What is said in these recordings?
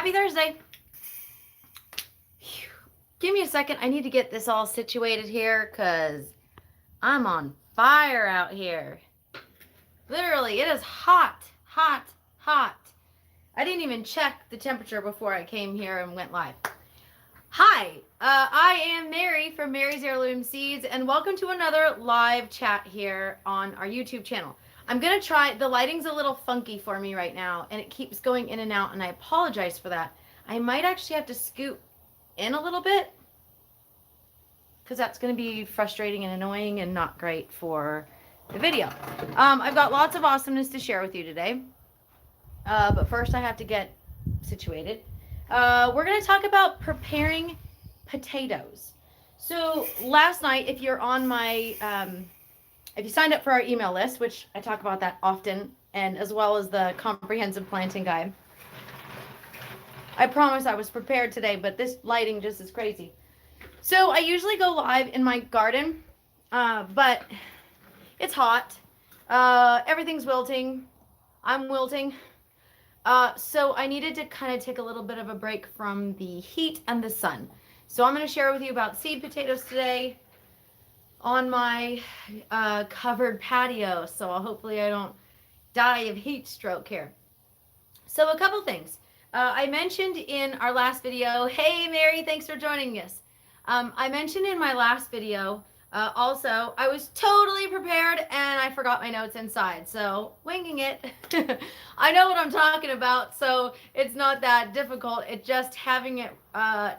Happy Thursday. Whew. Give me a second. I need to get this all situated here because I'm on fire out here. Literally, it is hot, hot, hot. I didn't even check the temperature before I came here and went live. Hi, I am Mary from Mary's Heirloom Seeds, and welcome to another live chat here on our YouTube channel. I'm going to try, the lighting's a little funky for me right now, and it keeps going in and out, and I apologize for that. I might actually have to scoot in a little bit, because that's going to be frustrating and annoying and not great for the video. I've got lots of awesomeness to share with you today, but first I have to get situated. We're going to talk about preparing potatoes. So last night, if you're on my, if you signed up for our email list, which I talk about that often, and as well as the comprehensive planting guide, I promise I was prepared today, but this lighting just is crazy. So I usually go live in my garden, but it's hot. Everything's wilting. I'm wilting. So I needed to kind of take a little bit of a break from the heat and the sun. So I'm going to share with you about seed potatoes today on my covered patio. So hopefully I don't die of heat stroke here. So a couple things. I mentioned in our last video, hey Mary, thanks for joining us. I mentioned in my last video, also, I was totally prepared and I forgot my notes inside. So winging it. I know what I'm talking about, so it's not that difficult. It just having it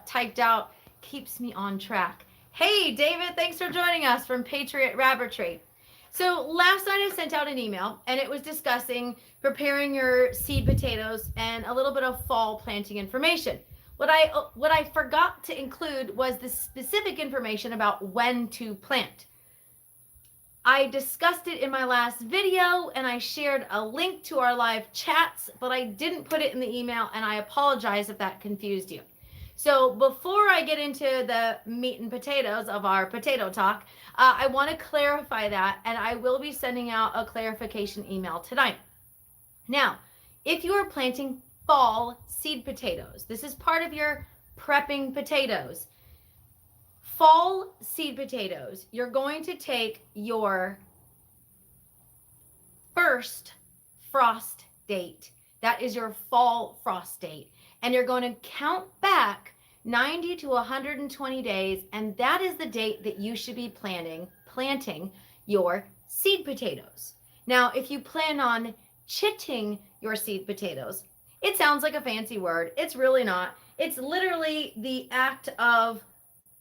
typed out keeps me on track. Hey David, thanks for joining us from Patriot Rabbitry. So last night I sent out an email and it was discussing preparing your seed potatoes and a little bit of fall planting information. What I forgot to include was the specific information about when to plant. I discussed it in my last video and I shared a link to our live chats, but I didn't put it in the email and I apologize if that confused you. So before I get into the meat and potatoes of our potato talk, I want to clarify that, and I will be sending out a clarification email tonight. Now, if you are planting fall seed potatoes, this is part of your prepping potatoes. Fall seed potatoes, you're going to take your first frost date. That is your fall frost date. And you're going to count back 90 to 120 days, and that is the date that you should be planting your seed potatoes. Now, if you plan on chitting your seed potatoes, it sounds like a fancy word. It's really not. It's literally the act of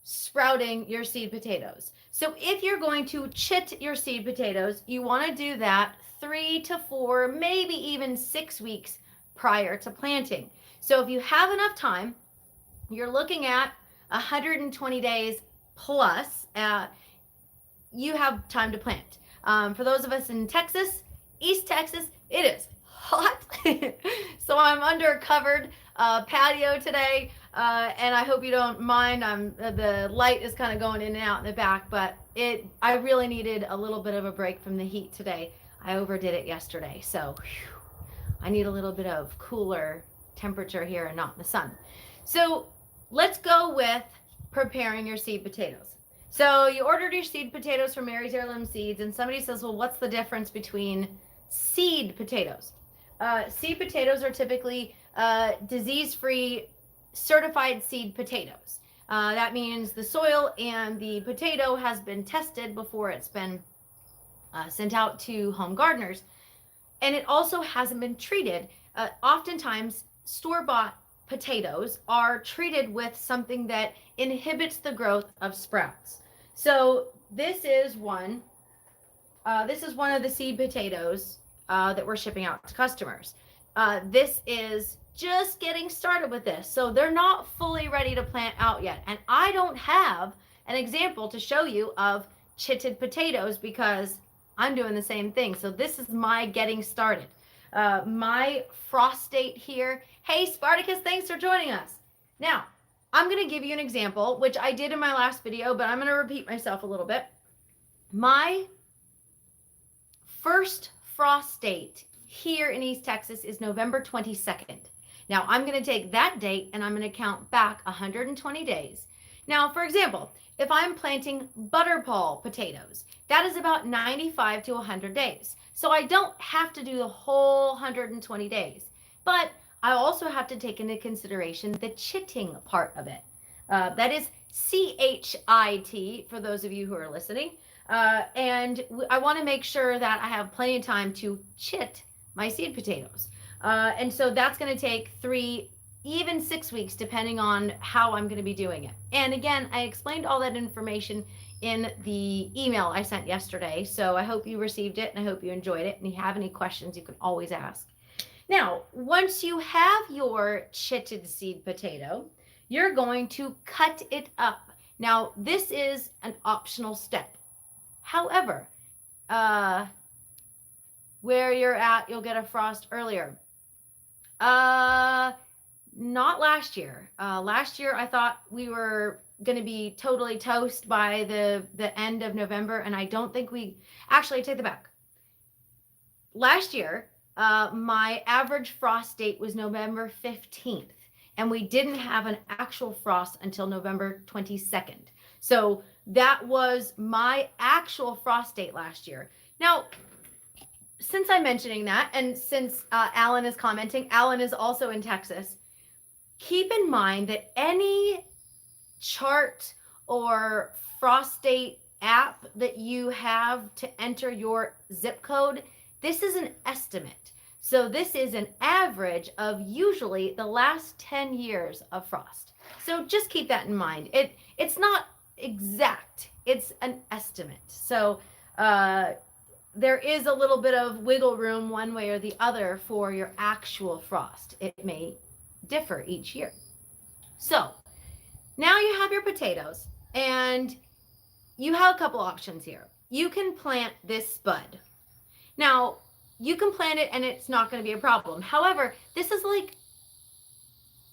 sprouting your seed potatoes. So if you're going to chit your seed potatoes, you want to do that 3 to 4, maybe even 6 weeks prior to planting. So if you have enough time, you're looking at 120 days plus, you have time to plant. For those of us in Texas, East Texas, it is hot. So I'm under a covered patio today, and I hope you don't mind. The light is kind of going in and out in the back, but I really needed a little bit of a break from the heat today. I overdid it yesterday, so I need a little bit of cooler temperature here and not in the sun. So let's go with preparing your seed potatoes. So you ordered your seed potatoes from Mary's Heirloom Seeds, and somebody says, well, what's the difference between seed potatoes? Seed potatoes are typically disease-free certified seed potatoes. That means the soil and the potato has been tested before it's been sent out to home gardeners. And it also hasn't been treated. Oftentimes, store-bought potatoes are treated with something that inhibits the growth of sprouts. So this is one of the seed potatoes that we're shipping out to customers. This is just getting started with this. So they're not fully ready to plant out yet. And I don't have an example to show you of chitted potatoes because I'm doing the same thing. So this is my getting started. My frost date here. Hey, Spartacus, thanks for joining us. Now, I'm going to give you an example, which I did in my last video, but I'm going to repeat myself a little bit. My first frost date here in East Texas is November 22nd. Now I'm going to take that date and I'm going to count back 120 days. Now, for example, if I'm planting butterpall potatoes, that is about 95 to 100 days. So I don't have to do the whole 120 days, but I also have to take into consideration the chitting part of it. That is CHIT for those of you who are listening. And I want to make sure that I have plenty of time to chit my seed potatoes. And so that's going to take 3, even 6 weeks, depending on how I'm going to be doing it. And again, I explained all that information in the email I sent yesterday. So I hope you received it and I hope you enjoyed it. And if you have any questions, you can always ask. Now, once you have your chitted seed potato, you're going to cut it up. Now, this is an optional step. However, where you're at, you'll get a frost earlier. Not last year. Last year, I thought we were going to be totally toast by the end of November, and I don't think we... Actually, I take that back. Last year, my average frost date was November 15th, and we didn't have an actual frost until November 22nd. So that was my actual frost date last year. Now, since I'm mentioning that, and since Alan is commenting, Alan is also in Texas, keep in mind that any chart or frost date app that you have to enter your zip code, this is an estimate. So this is an average of usually the last 10 years of frost. So just keep that in mind. It's not exact, it's an estimate. So there is a little bit of wiggle room one way or the other for your actual frost. It may differ each year. So now you have your potatoes and you have a couple options here. You can plant this spud. Now, you can plant it and it's not going to be a problem. However, this is like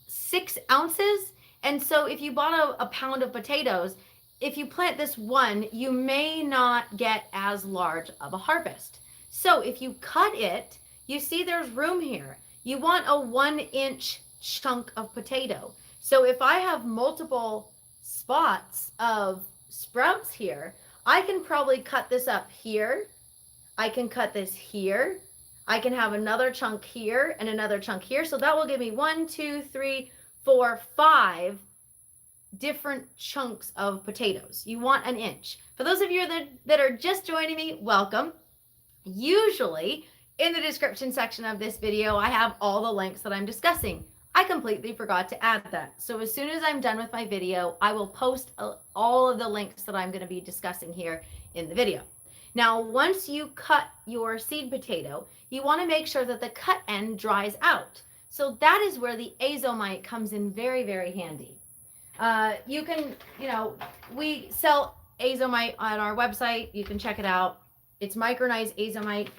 6 ounces. And so if you bought a pound of potatoes, if you plant this one, you may not get as large of a harvest. So if you cut it, you see there's room here. You want a 1-inch chunk of potato. So if I have multiple spots of sprouts here, I can probably cut this up here. I can cut this here. I can have another chunk here and another chunk here. So that will give me 1, 2, 3, 4, 5 different chunks of potatoes. You want 1 inch. For those of you that are just joining me, welcome. Usually in the description section of this video, I have all the links that I'm discussing. I completely forgot to add that. So as soon as I'm done with my video, I will post all of the links that I'm going to be discussing here in the video. Now, once you cut your seed potato, you want to make sure that the cut end dries out. So that is where the azomite comes in very, very handy. You can, we sell azomite on our website. You can check it out. It's micronized azomite.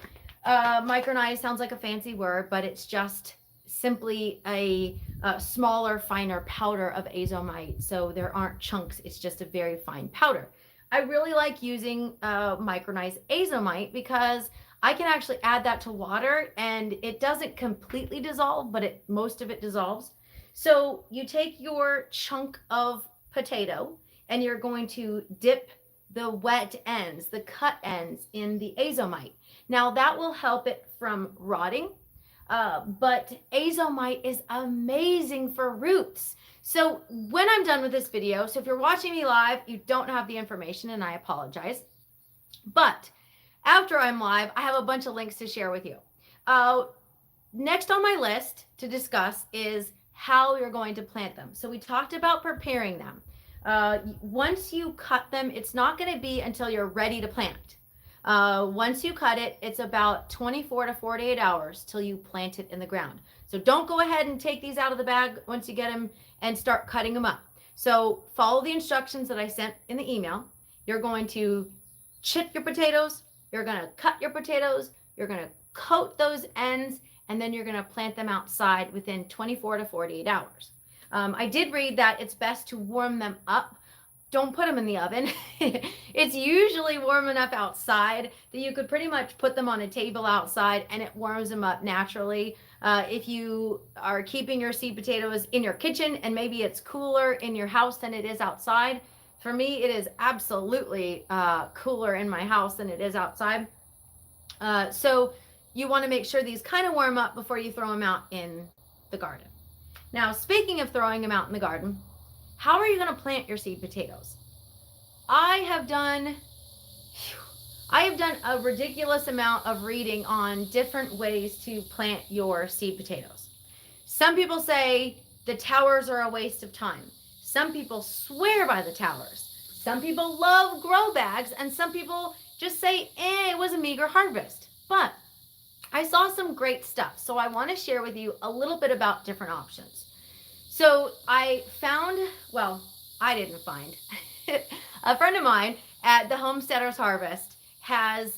Micronized sounds like a fancy word, but it's just simply a smaller, finer powder of azomite. So there aren't chunks. It's just a very fine powder. I really like using micronized azomite because I can actually add that to water and it doesn't completely dissolve, but most of it dissolves. So you take your chunk of potato and you're going to dip the wet ends, the cut ends in the azomite. Now that will help it from rotting, but azomite is amazing for roots. So when I'm done with this video, so if you're watching me live, you don't have the information and I apologize. But after I'm live, I have a bunch of links to share with you. Next on my list to discuss is how you're going to plant them. So we talked about preparing them. Once you cut them, it's not going to be until you're ready to plant. Once you cut it, it's about 24 to 48 hours till you plant it in the ground. So don't go ahead and take these out of the bag once you get them and start cutting them up. So follow the instructions that I sent in the email. You're going to chip your potatoes, you're going to cut your potatoes, you're going to coat those ends, and then you're going to plant them outside within 24 to 48 hours. I did read that it's best to warm them up don't put them in the oven. It's usually warm enough outside that you could pretty much put them on a table outside and it warms them up naturally. If you are keeping your seed potatoes in your kitchen and maybe it's cooler in your house than it is outside, for me, it is absolutely cooler in my house than it is outside. So you want to make sure these kind of warm up before you throw them out in the garden. Now, speaking of throwing them out in the garden, how are you going to plant your seed potatoes? I have done a ridiculous amount of reading on different ways to plant your seed potatoes. Some people say the towers are a waste of time. Some people swear by the towers. Some people love grow bags, and some people just say, it was a meager harvest. But I saw some great stuff, so I want to share with you a little bit about different options. So I found, well, I didn't find, a friend of mine at the Homesteader's Harvest has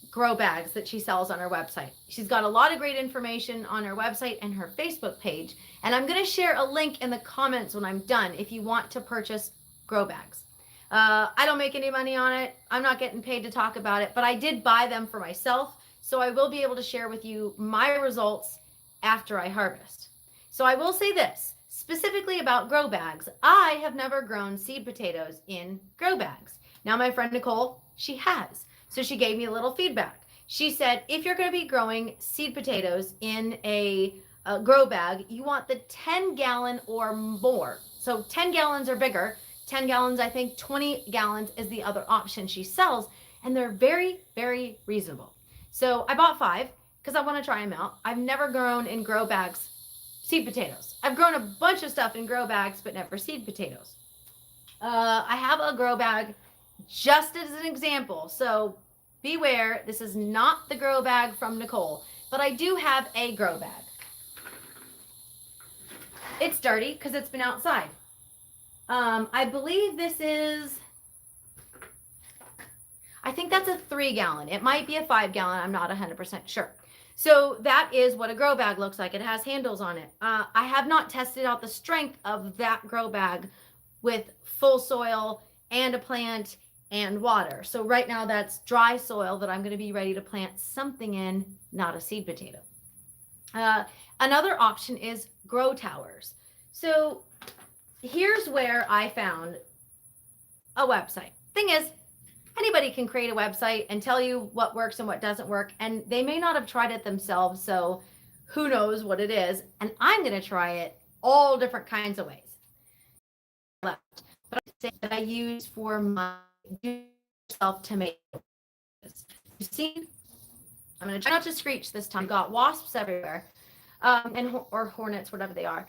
grow bags that she sells on her website. She's got a lot of great information on her website and her Facebook page, and I'm going to share a link in the comments when I'm done if you want to purchase grow bags. I don't make any money on it. I'm not getting paid to talk about it, but I did buy them for myself, so I will be able to share with you my results after I harvest. So I will say this, specifically about grow bags. I have never grown seed potatoes in grow bags. Now my friend Nicole, she has. So she gave me a little feedback. She said, if you're going to be growing seed potatoes in a grow bag, you want the 10-gallon or more. So 10 gallons or bigger. 10 gallons, I think 20 gallons is the other option she sells. And they're very, very reasonable. So I bought 5 because I want to try them out. I've never grown in grow bags seed potatoes. I've grown a bunch of stuff in grow bags, but never seed potatoes. I have a grow bag just as an example. So beware, this is not the grow bag from Nicole, but I do have a grow bag. It's dirty because it's been outside. I believe this is, I think that's a 3-gallon. It might be a 5-gallon. I'm not 100% sure. So that is what a grow bag looks like. It has handles on it. I have not tested out the strength of that grow bag with full soil and a plant and water. So right now that's dry soil that I'm going to be ready to plant something in, not a seed potato. Another option is grow towers. So here's where I found a website. Thing is, anybody can create a website and tell you what works and what doesn't work, and they may not have tried it themselves, so who knows what it is. And I'm going to try it all different kinds of ways. But I say that I use for my do-it-yourself tomatoes. You see, I'm going to try not to screech this time. I've got wasps everywhere, or hornets, whatever they are.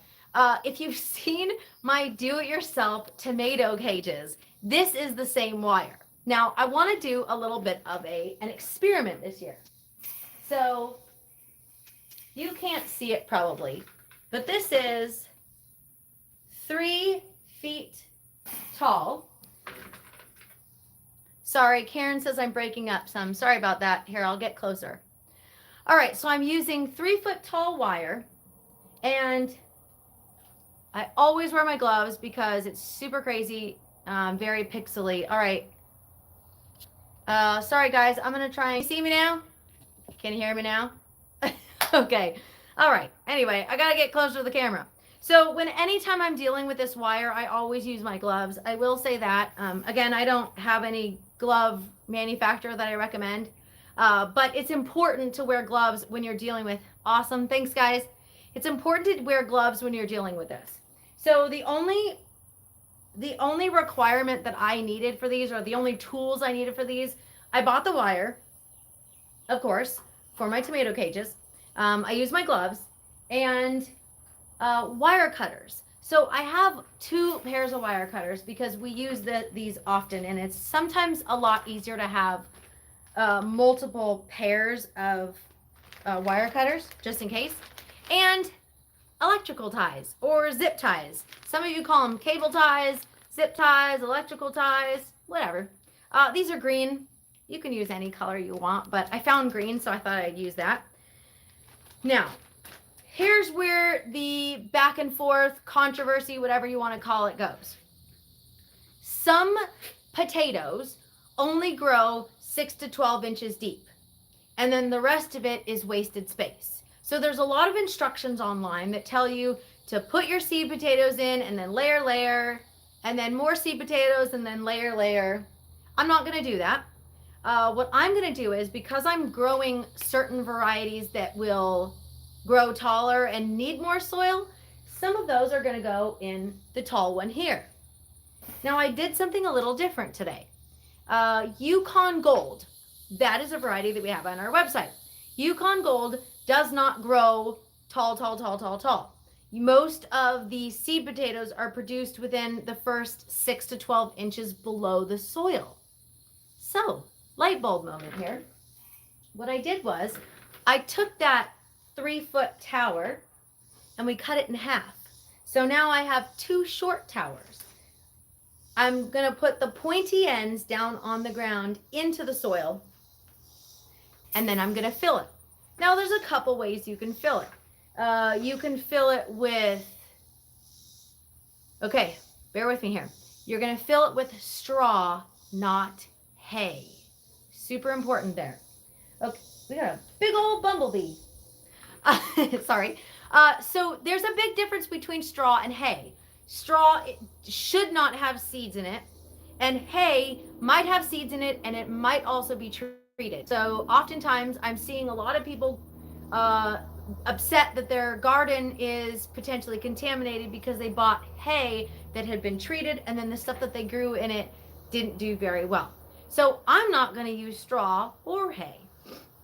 If you've seen my do-it-yourself tomato cages, this is the same wire. Now, I want to do a little bit of an experiment this year. So, you can't see it probably, but this is 3 feet tall. Sorry, Karen says I'm breaking up some. Sorry about that. Here, I'll get closer. All right, so I'm using 3-foot tall wire, and I always wear my gloves because it's super crazy, very pixely. All right. Sorry guys, I'm gonna try and see me now. Can you hear me now? Okay. All right. Anyway, I gotta get closer to the camera. So anytime I'm dealing with this wire, I always use my gloves. I will say that. Again, I don't have any glove manufacturer that I recommend, but it's important to wear gloves when you're dealing with. Awesome. Thanks, guys. It's important to wear gloves when you're dealing with this. So the only requirement that I needed for these, or the only tools I needed for these, I bought the wire, of course, for my tomato cages. I use my gloves and wire cutters. So I have 2 pairs of wire cutters because we use these often, and it's sometimes a lot easier to have multiple pairs of wire cutters just in case. And electrical ties or zip ties. Some of you call them cable ties, zip ties, electrical ties, whatever. These are green. You can use any color you want, but I found green, so I thought I'd use that. Now, here's where the back and forth controversy, whatever you want to call it, goes. Some potatoes only grow 6 to 12 inches deep, and then the rest of it is wasted space. So there's a lot of instructions online that tell you to put your seed potatoes in and then layer, and then more seed potatoes and then layer. I'm not going to do that. What I'm going to do is, because I'm growing certain varieties that will grow taller and need more soil, some of those are going to go in the tall one here. Now, I did something a little different today. Yukon Gold, that is a variety that we have on our website. Yukon Gold does not grow tall. Most of the seed potatoes are produced within the first 6 to 12 inches below the soil. So, light bulb moment here. What I did was, I took that 3-foot tower and we cut it in half. So now I have 2 short towers. I'm going to put the pointy ends down on the ground into the soil, and then I'm going to fill it. Now, there's a couple ways you can fill it. You can fill it with, okay, bear with me here. You're going to fill it with straw, not hay. Super important there. Okay, we got a big old bumblebee. Sorry. So there's a big difference between straw and hay. Straw should not have seeds in it, and hay might have seeds in it, and it might also be treated. So oftentimes I'm seeing a lot of people upset that their garden is potentially contaminated because they bought hay that had been treated, and then the stuff that they grew in it didn't do very well. So I'm not going to use straw or hay.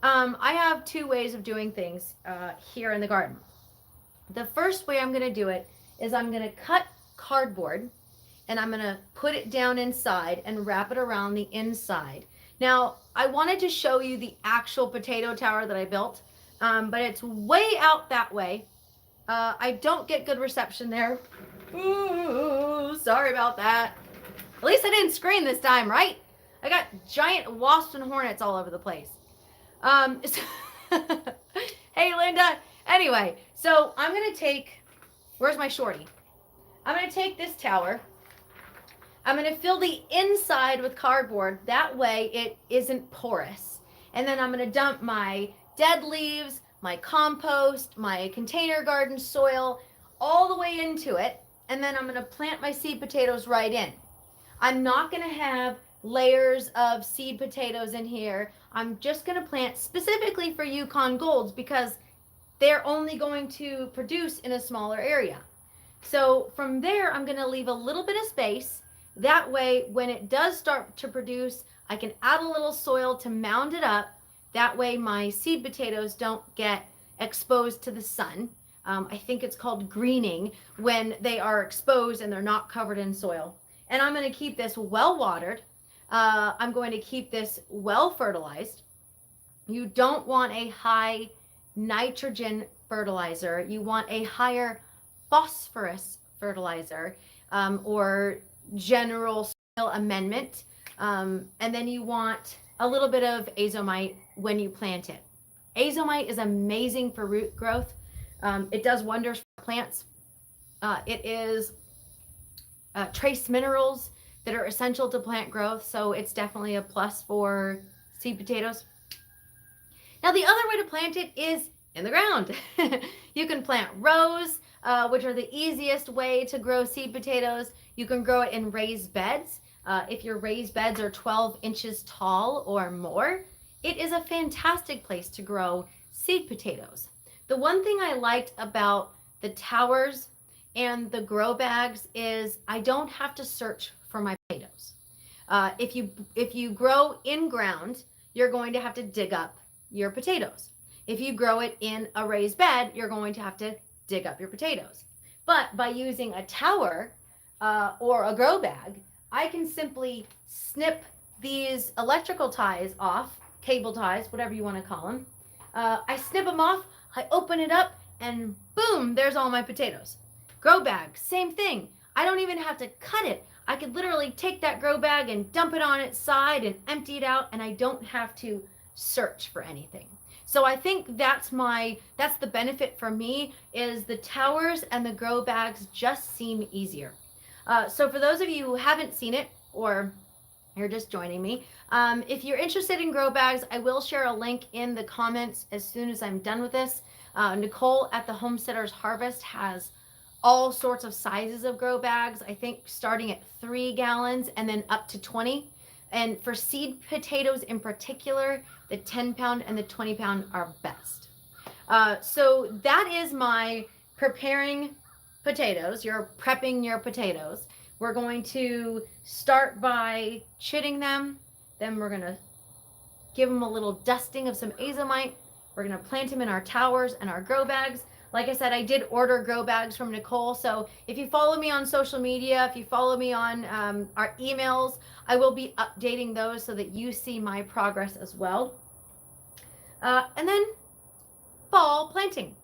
I have 2 ways of doing things here in the garden. The first way I'm going to do it is I'm going to cut cardboard and I'm going to put it down inside and wrap it around the inside. Now, I wanted to show you the actual potato tower that I built, but it's way out that way. I don't get good reception there. Ooh, sorry about that. At least I didn't scream this time, right? I got giant wasps and hornets all over the place. Hey, Linda. Anyway, so I'm going to take, where's my shorty? I'm going to take this tower. I'm going to fill the inside with cardboard. That way it isn't porous. And then I'm going to dump my dead leaves, my compost, my container garden soil, all the way into it. And then I'm going to plant my seed potatoes right in. I'm not going to have layers of seed potatoes in here. I'm just going to plant specifically for Yukon Golds because they're only going to produce in a smaller area. So from there, I'm going to leave a little bit of space. That way, when it does start to produce, I can add a little soil to mound it up. That way my seed potatoes don't get exposed to the sun. I think it's called greening when they are exposed and they're not covered in soil. And I'm going to keep this well watered. I'm going to keep this well fertilized. You don't want a high nitrogen fertilizer. You want a higher phosphorus fertilizer or general soil amendment. And then you want a little bit of azomite when you plant it. Azomite is amazing for root growth. It does wonders for plants. It is trace minerals that are essential to plant growth, so it's definitely a plus for seed potatoes. Now, the other way to plant it is in the ground. You can plant rows, which are the easiest way to grow seed potatoes. You can grow it in raised beds. If your raised beds are 12 inches tall or more, it is a fantastic place to grow seed potatoes. The one thing I liked about the towers and the grow bags is I don't have to search for my potatoes. If you grow in ground, you're going to have to dig up your potatoes. If you grow it in a raised bed, you're going to have to dig up your potatoes. But by using a tower or a grow bag, I can simply snip these electrical ties off, cable ties, whatever you want to call them. I snip them off, I open it up, and boom, there's all my potatoes. Grow bag, same thing. I don't even have to cut it. I could literally take that grow bag and dump it on its side and empty it out, and I don't have to search for anything. So I think that's the benefit for me, is the towers and the grow bags just seem easier. So for those of you who haven't seen it or you're just joining me. If you're interested in grow bags, I will share a link in the comments as soon as I'm done with this. Nicole at the Homesteader's Harvest has all sorts of sizes of grow bags, I think starting at 3 gallons and then up to 20. And for seed potatoes in particular, the 10-pound and the 20-pound are best. So that is my preparing potatoes. You're prepping your potatoes. We're going to start by chitting them. Then we're going to give them a little dusting of some azomite. We're going to plant them in our towers and our grow bags. Like I said, I did order grow bags from Nicole. So if you follow me on social media, if you follow me on our emails, I will be updating those so that you see my progress as well. And then fall planting.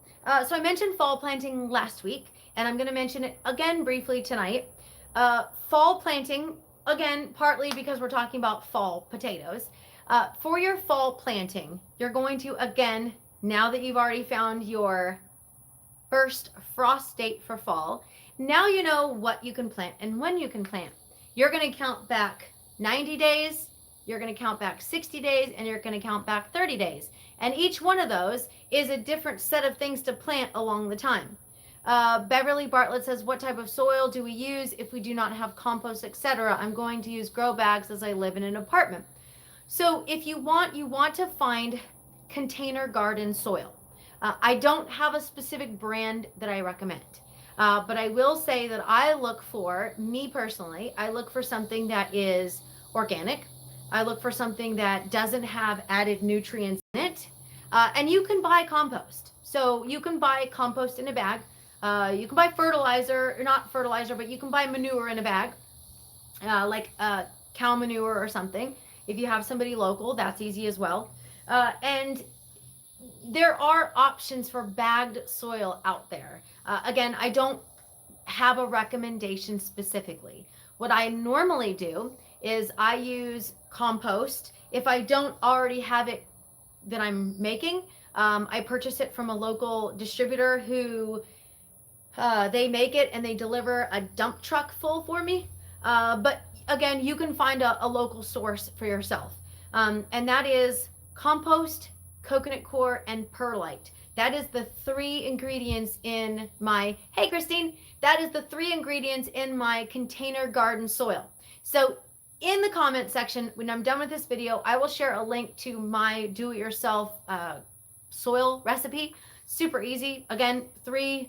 So I mentioned fall planting last week, and I'm going to mention it again briefly tonight. Fall planting, again, partly because we're talking about fall potatoes. For your fall planting, you're going to, again, now that you've already found your first frost date for fall, now you know what you can plant and when you can plant. You're going to count back 90 days, you're going to count back 60 days, and you're going to count back 30 days. And each one of those is a different set of things to plant along the time. Beverly Bartlett says, what type of soil do we use if we do not have compost, etc.? I'm going to use grow bags as I live in an apartment. So if you want to find container garden soil. I don't have a specific brand that I recommend. But I will say that I look for, me personally, I look for something that is organic. I look for something that doesn't have added nutrients in it. And you can buy compost. So you can buy compost in a bag. You can buy fertilizer, or not fertilizer, but you can buy manure in a bag, like cow manure or something. If you have somebody local, that's easy as well. And there are options for bagged soil out there. Again, I don't have a recommendation specifically. What I normally do is I use compost. If I don't already have it that I'm making, I purchase it from a local distributor who they make it and they deliver a dump truck full for me. But again, you can find a local source for yourself. And that is compost, coconut coir, and perlite. That is the 3 ingredients in my, hey Christine, that is the 3 ingredients in my container garden soil. So in the comment section, when I'm done with this video, I will share a link to my do-it-yourself soil recipe. Super easy. Again, 3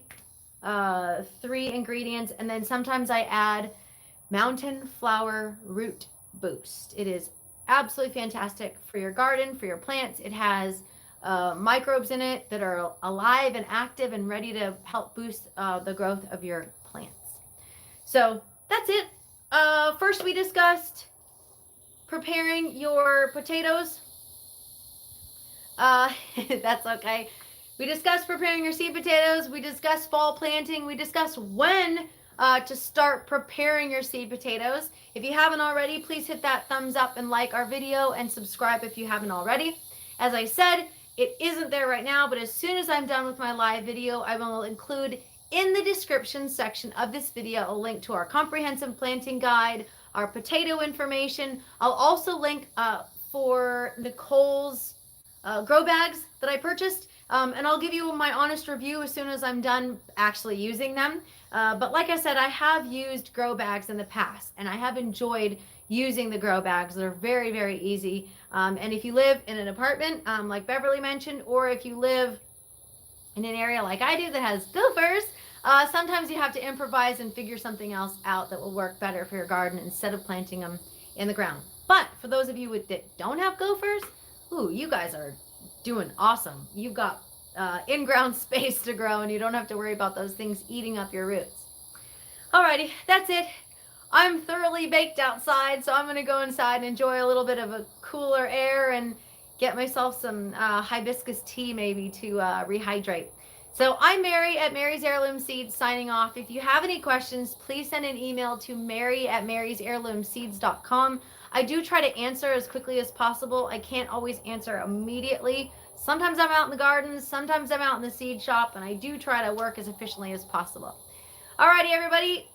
ingredients, and then sometimes I add mountain flower root boost. It is absolutely fantastic for your garden, for your plants. It has microbes in it that are alive and active and ready to help boost the growth of your plants. So that's it. First we discussed preparing your potatoes. That's okay. We discussed preparing your seed potatoes. We discussed fall planting. We discussed when to start preparing your seed potatoes. If you haven't already, please hit that thumbs up and like our video and subscribe if you haven't already. As I said, it isn't there right now, but as soon as I'm done with my live video, I will include in the description section of this video a link to our comprehensive planting guide, our potato information. I'll also link for Nicole's grow bags that I purchased. And I'll give you my honest review as soon as I'm done actually using them. But like I said, I have used grow bags in the past, and I have enjoyed using the grow bags. They're very, very easy. And if you live in an apartment, like Beverly mentioned, or if you live in an area like I do that has gophers, sometimes you have to improvise and figure something else out that will work better for your garden instead of planting them in the ground. But for those of you that don't have gophers, ooh, you guys are doing awesome. You've got in-ground space to grow, and you don't have to worry about those things eating up your roots. Alrighty, that's it. I'm thoroughly baked outside, so I'm going to go inside and enjoy a little bit of a cooler air and get myself some hibiscus tea maybe to rehydrate. So I'm Mary at Mary's Heirloom Seeds signing off. If you have any questions, please send an email to mary@marysheirloomseeds.com. I do try to answer as quickly as possible. I can't always answer immediately. Sometimes I'm out in the gardens, sometimes I'm out in the seed shop, and I do try to work as efficiently as possible. Alrighty, everybody.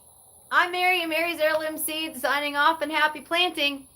I'm Mary and Mary's Heirloom Seeds signing off, and happy planting.